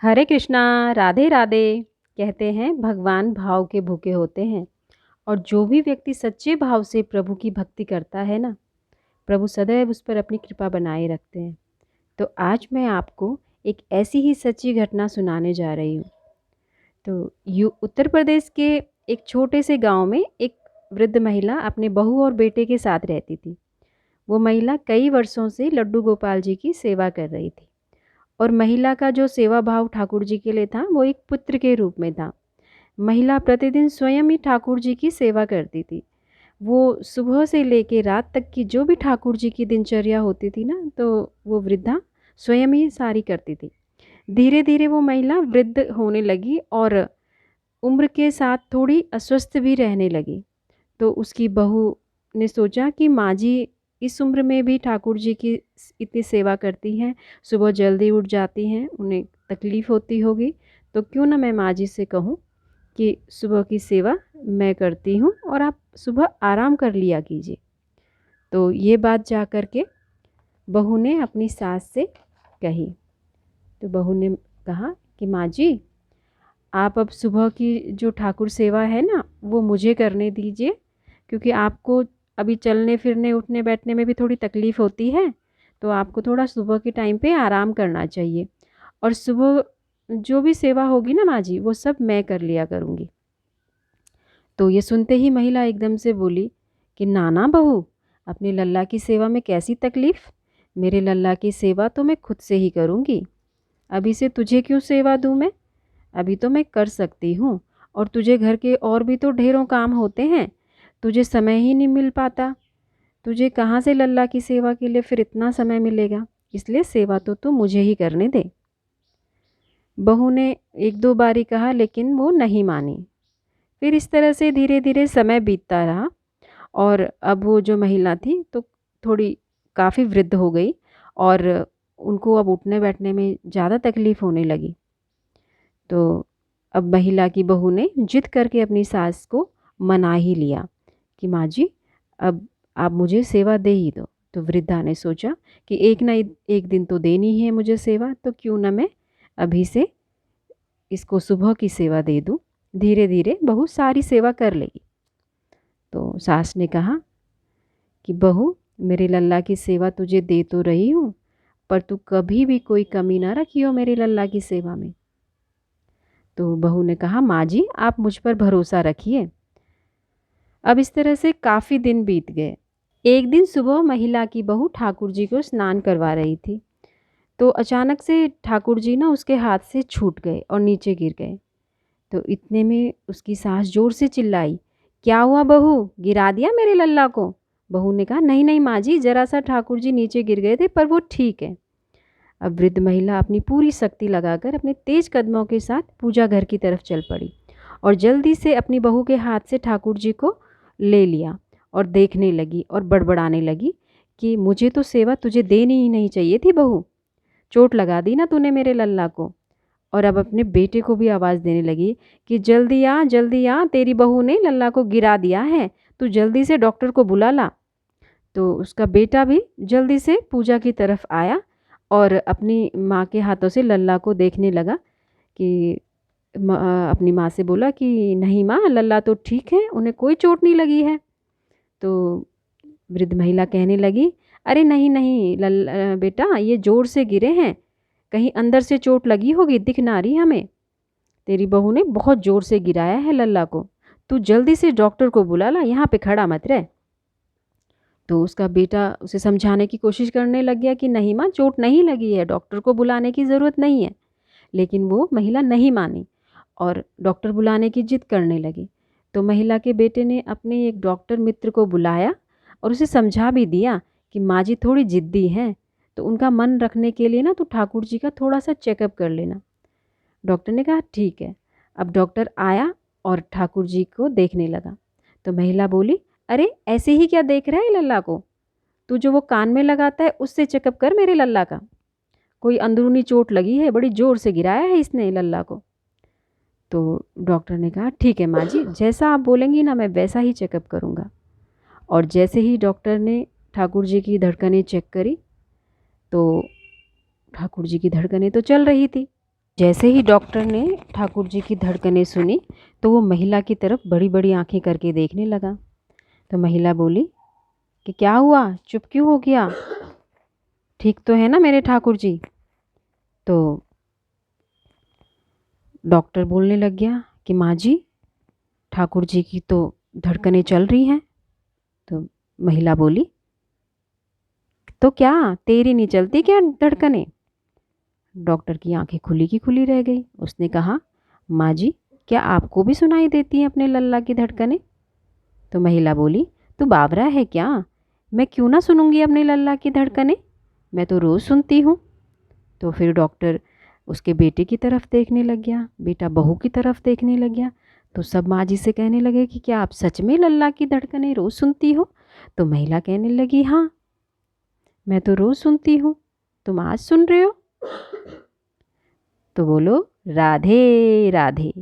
हरे कृष्णा। राधे राधे। कहते हैं भगवान भाव के भूखे होते हैं। और जो भी व्यक्ति सच्चे भाव से प्रभु की भक्ति करता है ना, प्रभु सदैव उस पर अपनी कृपा बनाए रखते हैं। तो आज मैं आपको एक ऐसी ही सच्ची घटना सुनाने जा रही हूँ। तो यू उत्तर प्रदेश के एक छोटे से गांव में एक वृद्ध महिला अपने बहू और बेटे के साथ रहती थी। वो महिला कई वर्षों से लड्डू गोपाल जी की सेवा कर रही थी। और महिला का जो सेवा भाव ठाकुर जी के लिए था वो एक पुत्र के रूप में था। महिला प्रतिदिन स्वयं ही ठाकुर जी की सेवा करती थी। वो सुबह से लेकर रात तक की जो भी ठाकुर जी की दिनचर्या होती थी ना, तो वो वृद्धा स्वयं ही सारी करती थी। धीरे धीरे वो महिला वृद्ध होने लगी और उम्र के साथ थोड़ी अस्वस्थ भी रहने लगी। तो उसकी बहू ने सोचा कि माँ जी इस उम्र में भी ठाकुर जी की इतनी सेवा करती हैं, सुबह जल्दी उठ जाती हैं, उन्हें तकलीफ़ होती होगी, तो क्यों ना मैं माँ जी से कहूँ कि सुबह की सेवा मैं करती हूँ और आप सुबह आराम कर लिया कीजिए। तो ये बात जा कर के बहू ने अपनी सास से कही। तो बहू ने कहा कि माँ जी, आप अब सुबह की जो ठाकुर सेवा है ना वो मुझे करने दीजिए, क्योंकि आपको अभी चलने फिरने उठने बैठने में भी थोड़ी तकलीफ़ होती है। तो आपको थोड़ा सुबह के टाइम पे आराम करना चाहिए। और सुबह जो भी सेवा होगी ना माँ जी, वो सब मैं कर लिया करूँगी। तो ये सुनते ही महिला एकदम से बोली कि नाना बहू, अपने लल्ला की सेवा में कैसी तकलीफ़? मेरे लल्ला की सेवा तो मैं खुद से ही करूँगी। अभी से तुझे क्यों सेवा दूँ मैं? अभी तो मैं कर सकती हूँ। और तुझे घर के और भी तो ढेरों काम होते हैं, तुझे समय ही नहीं मिल पाता। तुझे कहाँ से लल्ला की सेवा के लिए फिर इतना समय मिलेगा? इसलिए सेवा तो तू मुझे ही करने दे। बहू ने एक दो बारी कहा, लेकिन वो नहीं मानी। फिर इस तरह से धीरे धीरे समय बीतता रहा। और अब वो जो महिला थी तो थोड़ी काफ़ी वृद्ध हो गई और उनको अब उठने बैठने में ज़्यादा तकलीफ़ होने लगी। तो अब महिला की बहू ने जिद करके अपनी सास को मना ही लिया कि माँ जी, अब आप मुझे सेवा दे ही दो। तो वृद्धा ने सोचा कि एक ना एक दिन तो देनी ही है मुझे सेवा, तो क्यों ना मैं अभी से इसको सुबह की सेवा दे दूँ। धीरे धीरे बहू सारी सेवा कर लेगी। तो सास ने कहा कि बहू, मेरे लल्ला की सेवा तुझे दे तो रही हूँ, पर तू कभी भी कोई कमी ना रखियो मेरे लल्ला की सेवा में। तो बहू ने कहा, माँ जी आप मुझ पर भरोसा रखिए। अब इस तरह से काफ़ी दिन बीत गए। एक दिन सुबह महिला की बहू ठाकुर जी को स्नान करवा रही थी। तो अचानक से ठाकुर जी ना उसके हाथ से छूट गए और नीचे गिर गए। तो इतने में उसकी सास जोर से चिल्लाई, क्या हुआ बहू, गिरा दिया मेरे लल्ला को? बहू ने कहा, नहीं नहीं माँ जी, जरा सा ठाकुर जी नीचे गिर गए थे, पर वो ठीक है। अब वृद्ध महिला अपनी पूरी शक्ति लगाकर अपने तेज कदमों के साथ पूजा घर की तरफ चल पड़ी और जल्दी से अपनी बहू के हाथ से ठाकुर जी को ले लिया और देखने लगी और बड़बड़ाने लगी कि मुझे तो सेवा तुझे देनी ही नहीं चाहिए थी बहू, चोट लगा दी ना तूने मेरे लल्ला को। और अब अपने बेटे को भी आवाज़ देने लगी कि जल्दी आ, तेरी बहू ने लल्ला को गिरा दिया है, तू जल्दी से डॉक्टर को बुला ला। तो उसका बेटा भी जल्दी से पूजा की तरफ आया और अपनी माँ के हाथों से लल्ला को देखने लगा कि अपनी माँ से बोला कि नहीं माँ, लल्ला तो ठीक है, उन्हें कोई चोट नहीं लगी है। तो वृद्ध महिला कहने लगी, अरे नहीं नहीं बेटा, ये जोर से गिरे हैं, कहीं अंदर से चोट लगी होगी, दिख ना रही हमें। तेरी बहू ने बहुत जोर से गिराया है लल्ला को, तू जल्दी से डॉक्टर को बुला ला, यहाँ पे खड़ा मत रह। तो उसका बेटा उसे समझाने की कोशिश करने लग गया कि नहीं माँ, चोट नहीं लगी है, डॉक्टर को बुलाने की ज़रूरत नहीं है। लेकिन वो महिला नहीं मानी और डॉक्टर बुलाने की जिद करने लगी। तो महिला के बेटे ने अपने एक डॉक्टर मित्र को बुलाया और उसे समझा भी दिया कि माँ जी थोड़ी ज़िद्दी हैं, तो उनका मन रखने के लिए ना तो ठाकुर जी का थोड़ा सा चेकअप कर लेना। डॉक्टर ने कहा ठीक है। अब डॉक्टर आया और ठाकुर जी को देखने लगा। तो महिला बोली, अरे ऐसे ही क्या देख रहा है लल्ला को? तू जो वो कान में लगाता है उससे चेकअप कर मेरे लल्ला का। कोई अंदरूनी चोट लगी है, बड़ी ज़ोर से गिराया है इसने लल्ला को। तो डॉक्टर ने कहा ठीक है माँ जी, जैसा आप बोलेंगी ना मैं वैसा ही चेकअप करूँगा। और जैसे ही डॉक्टर ने ठाकुर जी की धड़कनें चेक करी, तो ठाकुर जी की धड़कनें तो चल रही थी। जैसे ही डॉक्टर ने ठाकुर जी की धड़कनें सुनी तो वो महिला की तरफ बड़ी बड़ी आंखें करके देखने लगा। तो महिला बोली कि क्या हुआ, चुप क्यों हो गया, ठीक तो है ना मेरे ठाकुर जी। तो डॉक्टर बोलने लग गया कि माँ जी, ठाकुर जी की तो धड़कनें चल रही हैं। तो महिला बोली, तो क्या तेरी नहीं चलती क्या धड़कनें। डॉक्टर की आंखें खुली की खुली रह गई। उसने कहा, माँ जी, क्या आपको भी सुनाई देती हैं अपने लल्ला की धड़कनें। तो महिला बोली, तू बावरा है क्या, मैं क्यों ना सुनूंगी अपने लल्ला की धड़कनें, मैं तो रोज़ सुनती हूँ। तो फिर डॉक्टर उसके बेटे की तरफ देखने लग गया, बेटा बहू की तरफ देखने लग गया। तो सब माँ जी से कहने लगे कि क्या आप सच में लल्ला की धड़कनें रोज़ सुनती हो। तो महिला कहने लगी, हाँ मैं तो रोज़ सुनती हूँ, तुम आज सुन रहे हो। तो बोलो राधे राधे।